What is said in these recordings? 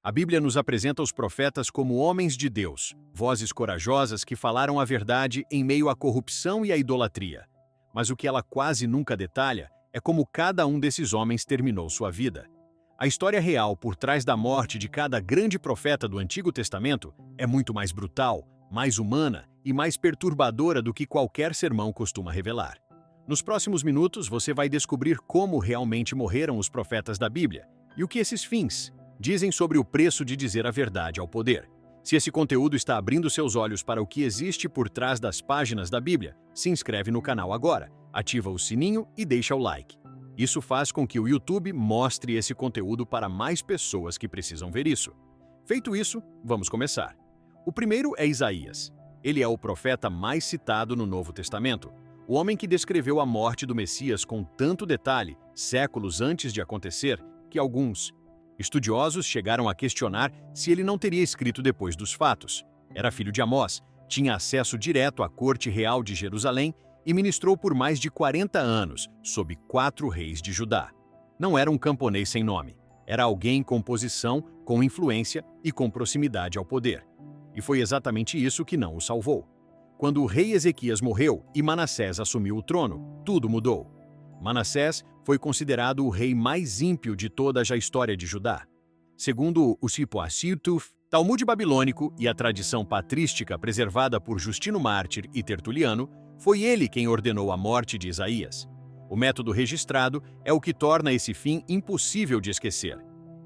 A Bíblia nos apresenta os profetas como homens de Deus, vozes corajosas que falaram a verdade em meio à corrupção e à idolatria. Mas o que ela quase nunca detalha é como cada um desses homens terminou sua vida. A história real por trás da morte de cada grande profeta do Antigo Testamento é muito mais brutal, mais humana e mais perturbadora do que qualquer sermão costuma revelar. Nos próximos minutos você vai descobrir como realmente morreram os profetas da Bíblia e o que esses fins dizem sobre o preço de dizer a verdade ao poder. Se esse conteúdo está abrindo seus olhos para o que existe por trás das páginas da Bíblia, se inscreve no canal agora, ativa o sininho e deixa o like. Isso faz com que o YouTube mostre esse conteúdo para mais pessoas que precisam ver isso. Feito isso, vamos começar. O primeiro é Isaías. Ele é o profeta mais citado no Novo Testamento, o homem que descreveu a morte do Messias com tanto detalhe, séculos antes de acontecer, que alguns estudiosos chegaram a questionar se ele não teria escrito depois dos fatos. Era filho de Amós, tinha acesso direto à corte real de Jerusalém e ministrou por mais de 40 anos, sob 4 reis de Judá. Não era um camponês sem nome, era alguém com posição, com influência e com proximidade ao poder. E foi exatamente isso que não o salvou. Quando o rei Ezequias morreu e Manassés assumiu o trono, tudo mudou. Manassés foi considerado o rei mais ímpio de toda a história de Judá. Segundo o Sipoassirtuf, Talmude babilônico e a tradição patrística preservada por Justino Mártir e Tertuliano, foi ele quem ordenou a morte de Isaías. O método registrado é o que torna esse fim impossível de esquecer.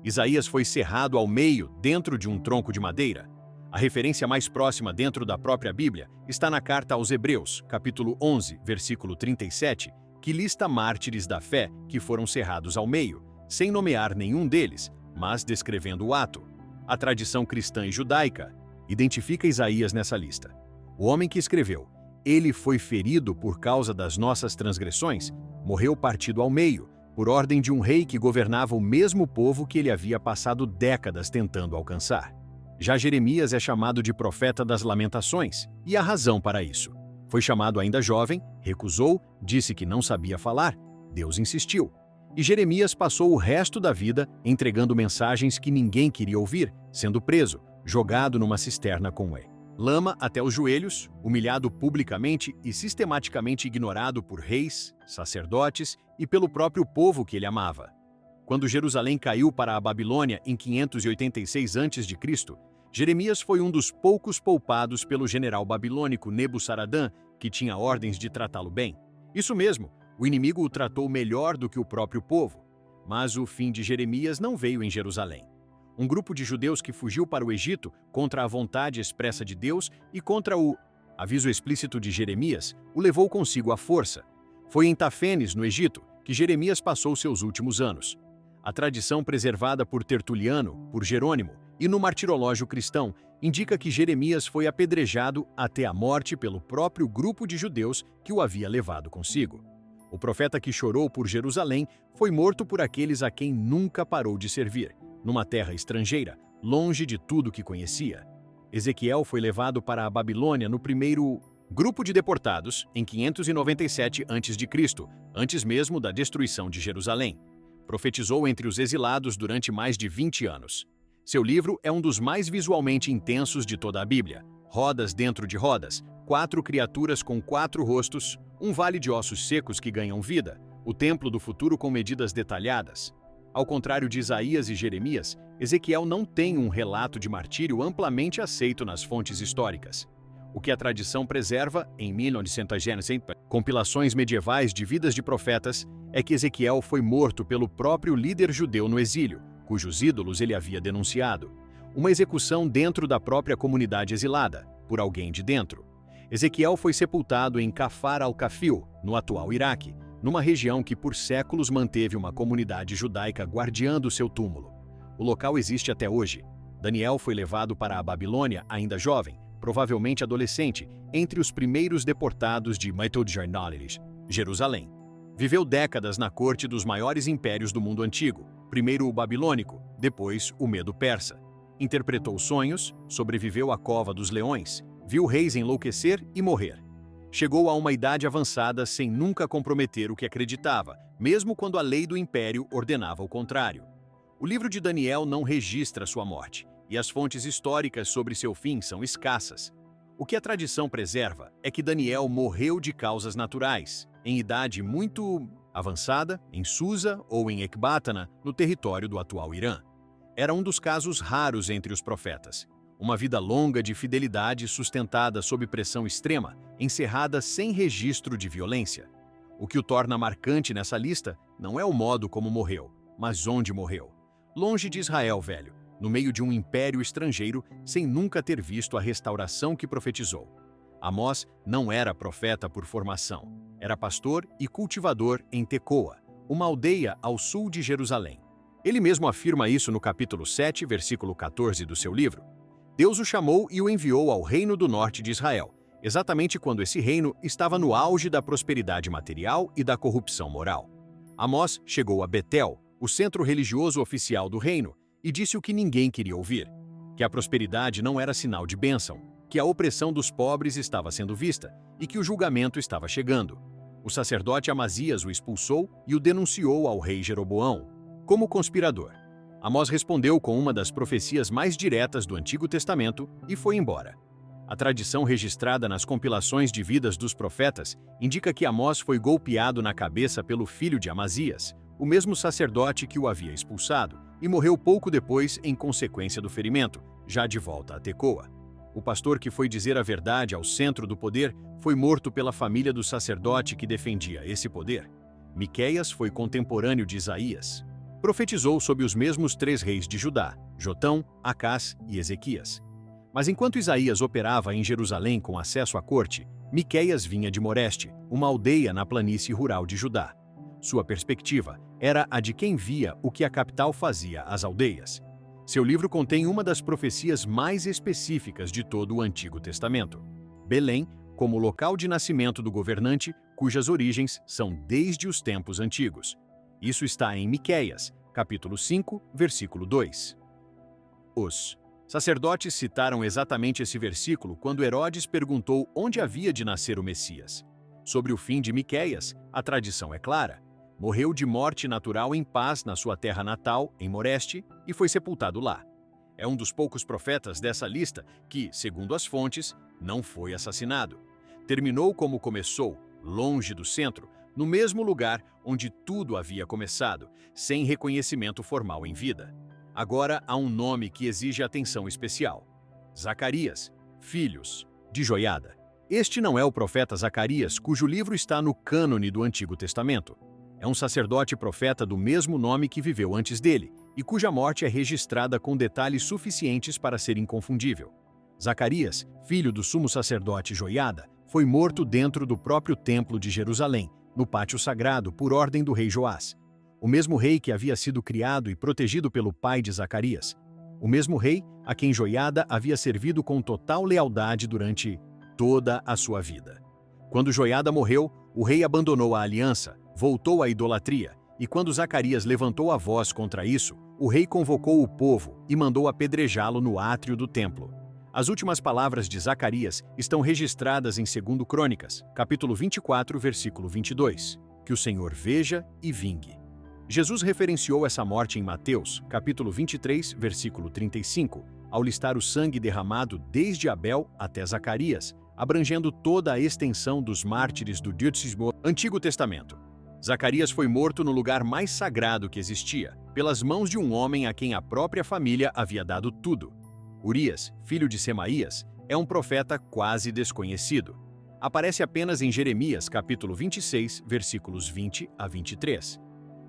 Isaías foi serrado ao meio dentro de um tronco de madeira. A referência mais próxima dentro da própria Bíblia está na carta aos Hebreus, capítulo 11, versículo 37, que lista mártires da fé que foram serrados ao meio, sem nomear nenhum deles, mas descrevendo o ato. A tradição cristã e judaica identifica Isaías nessa lista. O homem que escreveu, "Ele foi ferido por causa das nossas transgressões", morreu partido ao meio, por ordem de um rei que governava o mesmo povo que ele havia passado décadas tentando alcançar. Já Jeremias é chamado de profeta das lamentações, e há razão para isso. Foi chamado ainda jovem, recusou, disse que não sabia falar. Deus insistiu. E Jeremias passou o resto da vida entregando mensagens que ninguém queria ouvir, sendo preso, jogado numa cisterna com lama até os joelhos, humilhado publicamente e sistematicamente ignorado por reis, sacerdotes e pelo próprio povo que ele amava. Quando Jerusalém caiu para a Babilônia em 586 a.C., Jeremias foi um dos poucos poupados pelo general babilônico Nebuzaradã, que tinha ordens de tratá-lo bem. Isso mesmo, o inimigo o tratou melhor do que o próprio povo. Mas o fim de Jeremias não veio em Jerusalém. Um grupo de judeus que fugiu para o Egito contra a vontade expressa de Deus e contra o aviso explícito de Jeremias, o levou consigo à força. Foi em Tafenes, no Egito, que Jeremias passou seus últimos anos. A tradição preservada por Tertuliano, por Jerônimo e no martirológio cristão indica que Jeremias foi apedrejado até a morte pelo próprio grupo de judeus que o havia levado consigo. O profeta que chorou por Jerusalém foi morto por aqueles a quem nunca parou de servir, numa terra estrangeira, longe de tudo que conhecia. Ezequiel foi levado para a Babilônia no primeiro grupo de deportados, em 597 a.C., antes mesmo da destruição de Jerusalém. Profetizou entre os exilados durante mais de 20 anos. Seu livro é um dos mais visualmente intensos de toda a Bíblia. Rodas dentro de rodas, 4 criaturas com 4 rostos, um vale de ossos secos que ganham vida, o templo do futuro com medidas detalhadas. Ao contrário de Isaías e Jeremias, Ezequiel não tem um relato de martírio amplamente aceito nas fontes históricas. O que a tradição preserva, em 1960, compilações medievais de vidas de profetas, é que Ezequiel foi morto pelo próprio líder judeu no exílio, cujos ídolos ele havia denunciado. Uma execução dentro da própria comunidade exilada, por alguém de dentro. Ezequiel foi sepultado em Kafar al-Kafil, no atual Iraque, numa região que por séculos manteve uma comunidade judaica guardiando seu túmulo. O local existe até hoje. Daniel foi levado para a Babilônia ainda jovem, provavelmente adolescente, entre os primeiros deportados de Metod-Jarnalish, Jerusalém. Viveu décadas na corte dos maiores impérios do mundo antigo, primeiro o babilônico, depois o medo-persa. Interpretou sonhos, sobreviveu à cova dos leões, viu reis enlouquecer e morrer. Chegou a uma idade avançada sem nunca comprometer o que acreditava, mesmo quando a lei do império ordenava o contrário. O livro de Daniel não registra sua morte, e as fontes históricas sobre seu fim são escassas. O que a tradição preserva é que Daniel morreu de causas naturais, em idade muito avançada, em Susa ou em Ecbátana, no território do atual Irã. Era um dos casos raros entre os profetas. Uma vida longa de fidelidade sustentada sob pressão extrema, encerrada sem registro de violência. O que o torna marcante nessa lista não é o modo como morreu, mas onde morreu. Longe de Israel, velho, no meio de um império estrangeiro, sem nunca ter visto a restauração que profetizou. Amós não era profeta por formação. Era pastor e cultivador em Tecoa, uma aldeia ao sul de Jerusalém. Ele mesmo afirma isso no capítulo 7, versículo 14 do seu livro. Deus o chamou e o enviou ao reino do norte de Israel, exatamente quando esse reino estava no auge da prosperidade material e da corrupção moral. Amós chegou a Betel, o centro religioso oficial do reino, e disse o que ninguém queria ouvir: que a prosperidade não era sinal de bênção, que a opressão dos pobres estava sendo vista e que o julgamento estava chegando. O sacerdote Amazias o expulsou e o denunciou ao rei Jeroboão como conspirador. Amós respondeu com uma das profecias mais diretas do Antigo Testamento e foi embora. A tradição registrada nas compilações de vidas dos profetas indica que Amós foi golpeado na cabeça pelo filho de Amazias, o mesmo sacerdote que o havia expulsado, e morreu pouco depois em consequência do ferimento, já de volta a Tecoa. O pastor que foi dizer a verdade ao centro do poder foi morto pela família do sacerdote que defendia esse poder. Miqueias foi contemporâneo de Isaías. Profetizou sobre os mesmos 3 reis de Judá, Jotão, Acás e Ezequias. Mas enquanto Isaías operava em Jerusalém com acesso à corte, Miqueias vinha de Moreste, uma aldeia na planície rural de Judá. Sua perspectiva era a de quem via o que a capital fazia às aldeias. Seu livro contém uma das profecias mais específicas de todo o Antigo Testamento. Belém, como local de nascimento do governante, cujas origens são desde os tempos antigos. Isso está em Miqueias, capítulo 5, versículo 2. Os sacerdotes citaram exatamente esse versículo quando Herodes perguntou onde havia de nascer o Messias. Sobre o fim de Miqueias, a tradição é clara. Morreu de morte natural em paz na sua terra natal, em Moreste, e foi sepultado lá. É um dos poucos profetas dessa lista que, segundo as fontes, não foi assassinado. Terminou como começou, longe do centro, no mesmo lugar onde tudo havia começado, sem reconhecimento formal em vida. Agora há um nome que exige atenção especial: Zacarias, filhos de Joiada. Este não é o profeta Zacarias, cujo livro está no cânone do Antigo Testamento. É um sacerdote profeta do mesmo nome que viveu antes dele, e cuja morte é registrada com detalhes suficientes para ser inconfundível. Zacarias, filho do sumo sacerdote Joiada, foi morto dentro do próprio templo de Jerusalém, no pátio sagrado, por ordem do rei Joás. O mesmo rei que havia sido criado e protegido pelo pai de Zacarias. O mesmo rei a quem Joiada havia servido com total lealdade durante toda a sua vida. Quando Joiada morreu, o rei abandonou a aliança, voltou à idolatria, e quando Zacarias levantou a voz contra isso, o rei convocou o povo e mandou apedrejá-lo no átrio do templo. As últimas palavras de Zacarias estão registradas em 2 Crônicas, capítulo 24, versículo 22. Que o Senhor veja e vingue. Jesus referenciou essa morte em Mateus, capítulo 23, versículo 35, ao listar o sangue derramado desde Abel até Zacarias, abrangendo toda a extensão dos mártires do Antigo Testamento. Zacarias foi morto no lugar mais sagrado que existia, pelas mãos de um homem a quem a própria família havia dado tudo. Urias, filho de Semaías, é um profeta quase desconhecido. Aparece apenas em Jeremias, capítulo 26, versículos 20 a 23.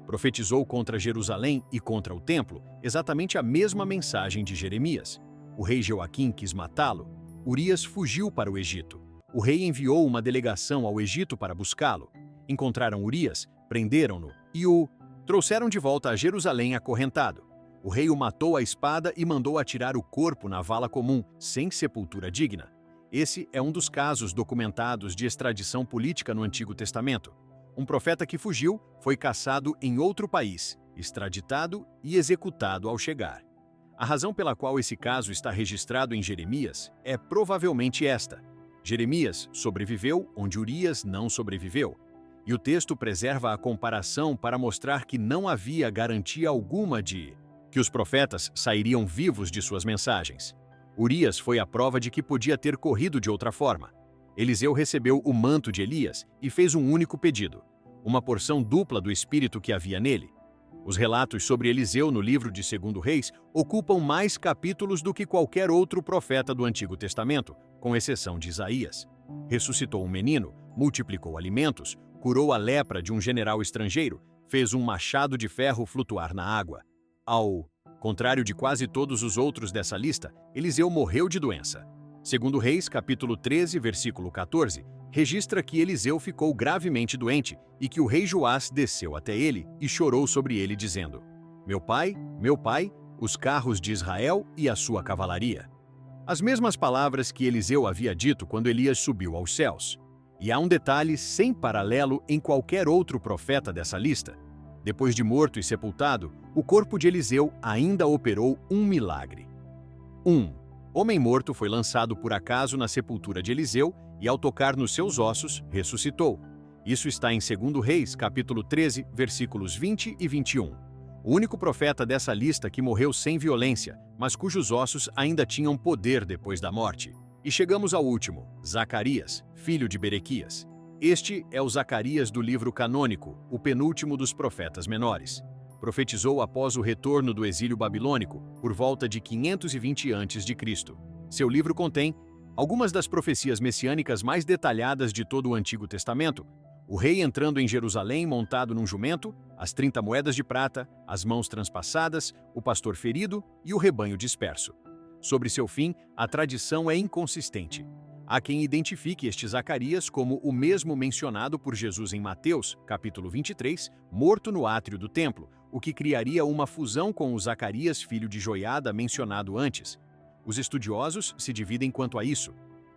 Profetizou contra Jerusalém e contra o templo exatamente a mesma mensagem de Jeremias. O rei Joaquim quis matá-lo. Urias fugiu para o Egito. O rei enviou uma delegação ao Egito para buscá-lo. Encontraram Urias, prenderam-no e o trouxeram de volta a Jerusalém acorrentado. O rei o matou à espada e mandou atirar o corpo na vala comum, sem sepultura digna. Esse é um dos casos documentados de extradição política no Antigo Testamento. Um profeta que fugiu foi caçado em outro país, extraditado e executado ao chegar. A razão pela qual esse caso está registrado em Jeremias é provavelmente esta: Jeremias sobreviveu onde Urias não sobreviveu. E o texto preserva a comparação para mostrar que não havia garantia alguma de que os profetas sairiam vivos de suas mensagens. Urias foi a prova de que podia ter corrido de outra forma. Eliseu recebeu o manto de Elias e fez um único pedido, uma porção dupla do espírito que havia nele. Os relatos sobre Eliseu no livro de 2 Reis ocupam mais capítulos do que qualquer outro profeta do Antigo Testamento, com exceção de Isaías. Ressuscitou um menino, multiplicou alimentos, curou a lepra de um general estrangeiro, fez um machado de ferro flutuar na água. Ao contrário de quase todos os outros dessa lista, Eliseu morreu de doença. 2 Reis, capítulo 13, versículo 14, registra que Eliseu ficou gravemente doente e que o rei Joás desceu até ele e chorou sobre ele, dizendo: meu pai, os carros de Israel e a sua cavalaria. As mesmas palavras que Eliseu havia dito quando Elias subiu aos céus. E há um detalhe sem paralelo em qualquer outro profeta dessa lista. Depois de morto e sepultado, o corpo de Eliseu ainda operou um milagre. Homem morto foi lançado por acaso na sepultura de Eliseu e, ao tocar nos seus ossos, ressuscitou. Isso está em 2 Reis, capítulo 13, versículos 20 e 21. O único profeta dessa lista que morreu sem violência, mas cujos ossos ainda tinham poder depois da morte. E chegamos ao último, Zacarias, filho de Berequias. Este é o Zacarias do livro canônico, o penúltimo dos profetas menores. Profetizou após o retorno do exílio babilônico, por volta de 520 a.C. Seu livro contém algumas das profecias messiânicas mais detalhadas de todo o Antigo Testamento: o rei entrando em Jerusalém montado num jumento, as 30 moedas de prata, as mãos transpassadas, o pastor ferido e o rebanho disperso. Sobre seu fim, a tradição é inconsistente. Há quem identifique este Zacarias como o mesmo mencionado por Jesus em Mateus, capítulo 23, morto no átrio do templo, o que criaria uma fusão com o Zacarias, filho de Joiada, mencionado antes. Os estudiosos se dividem quanto a isso.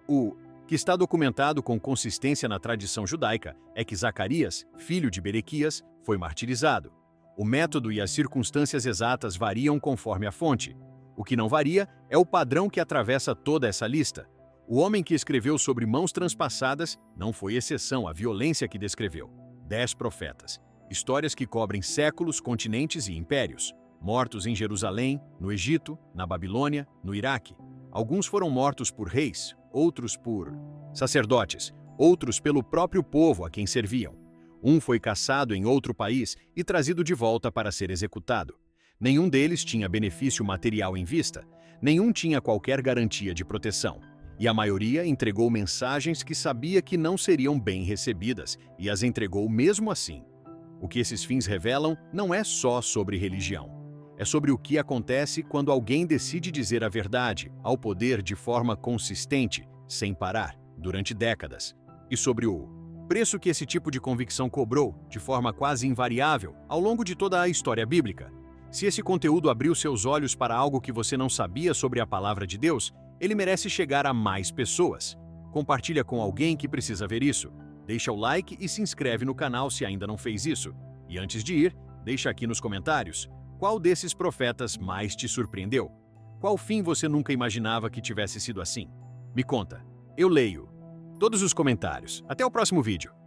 O que está documentado com consistência na tradição judaica é que Zacarias, filho de Berequias, foi martirizado. O método e as circunstâncias exatas variam conforme a fonte. O que não varia é o padrão que atravessa toda essa lista. O homem que escreveu sobre mãos transpassadas não foi exceção à violência que descreveu. 10 profetas. Histórias que cobrem séculos, continentes e impérios. Mortos em Jerusalém, no Egito, na Babilônia, no Iraque. Alguns foram mortos por reis, outros por sacerdotes, outros pelo próprio povo a quem serviam. Um foi caçado em outro país e trazido de volta para ser executado. Nenhum deles tinha benefício material em vista, nenhum tinha qualquer garantia de proteção. E a maioria entregou mensagens que sabia que não seriam bem recebidas e as entregou mesmo assim. O que esses fins revelam não é só sobre religião. É sobre o que acontece quando alguém decide dizer a verdade ao poder de forma consistente, sem parar, durante décadas. E sobre o preço que esse tipo de convicção cobrou, de forma quase invariável, ao longo de toda a história bíblica. Se esse conteúdo abriu seus olhos para algo que você não sabia sobre a palavra de Deus, ele merece chegar a mais pessoas. Compartilha com alguém que precisa ver isso. Deixa o like e se inscreve no canal se ainda não fez isso. E antes de ir, deixa aqui nos comentários qual desses profetas mais te surpreendeu. Qual fim você nunca imaginava que tivesse sido assim? Me conta. Eu leio todos os comentários. Até o próximo vídeo.